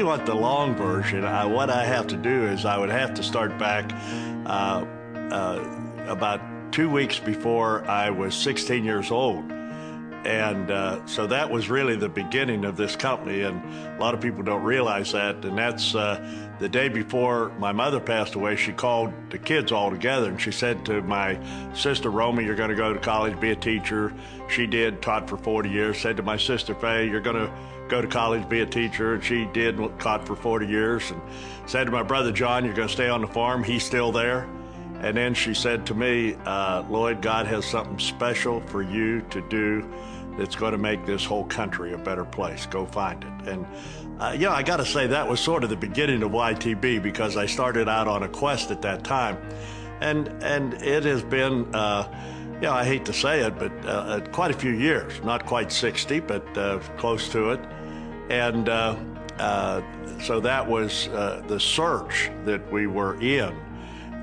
want the long version, what I have to do is I would have to start back about 2 weeks before I was 16 years old. And so that was really the beginning of this company, and a lot of people don't realize that. And that's the day before my mother passed away. She called the kids all together, and she said to my sister, Romy, you're going to go to college, be a teacher. She did, taught for 40 years. Said to my sister, Faye, you're going to go to college, be a teacher. And she did, taught for 40 years. And said to my brother, John, you're going to stay on the farm. He's still there. And then she said to me, Lloyd, God has something special for you to do that's going to make this whole country a better place. Go find it. And, I got to say that was sort of the beginning of YTB, because I started out on a quest at that time. And it has been, I hate to say it, but quite a few years, not quite 60, but close to it. And so that was the search that we were in.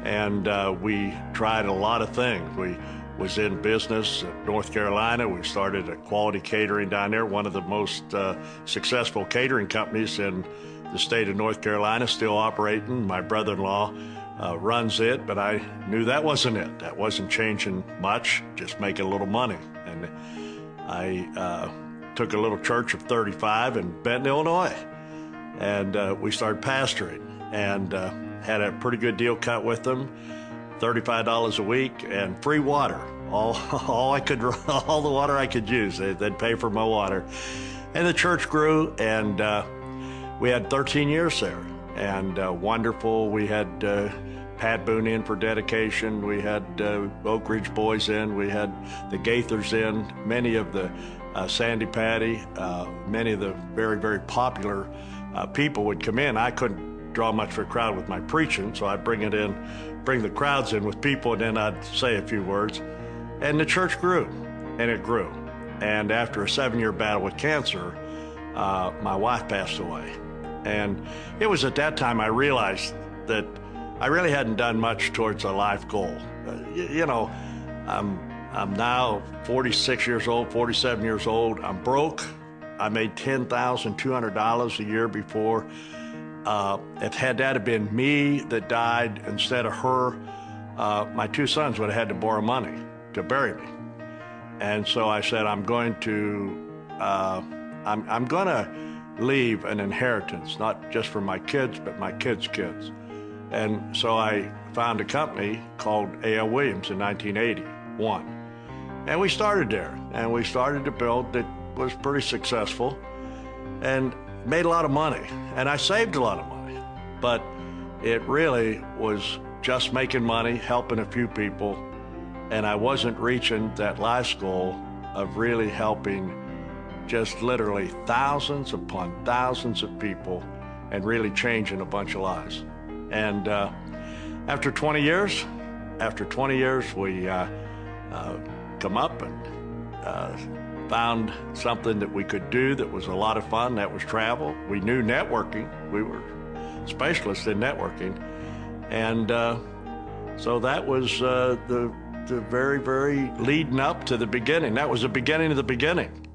And we tried a lot of things. We was in business in North Carolina. We started a quality catering down there, one of the most successful catering companies in the state of North Carolina, still operating. My brother-in-law runs it, but I knew that wasn't it. That wasn't changing much, just making a little money. And I took a little church of 35 in Benton, Illinois, and we started pastoring, and had a pretty good deal cut with them, $35 a week and free water. All the water I could use. They'd pay for my water. And the church grew, and we had 13 years there, and wonderful. We had Pat Boone in for dedication. We had Oak Ridge Boys in. We had the Gaithers in. Many of the Sandy Patty, many of the very, very popular people would come in. I couldn't draw much for a crowd with my preaching, so I'd bring the crowds in with people, and then I'd say a few words. And the church grew, and it grew. And after a 7-year battle with cancer, my wife passed away. And it was at that time I realized that I really hadn't done much towards a life goal. I'm now 46 years old, 47 years old. I'm broke. I made $10,200 a year before. If had that have been me that died instead of her, my 2 sons would have had to borrow money to bury me. And so I said, I'm going to leave an inheritance, not just for my kids, but my kids' kids. And so I found a company called A.L. Williams in 1981. And we started there, and we started to build. It was pretty successful and made a lot of money. And I saved a lot of money, but it really was just making money, helping a few people, and I wasn't reaching that last goal of really helping just literally thousands upon thousands of people and really changing a bunch of lives. And after 20 years, we come up and found something that we could do that was a lot of fun. That was travel. We knew networking. We were specialists in networking. And so that was the very, very leading up to the beginning. That was the beginning of the beginning.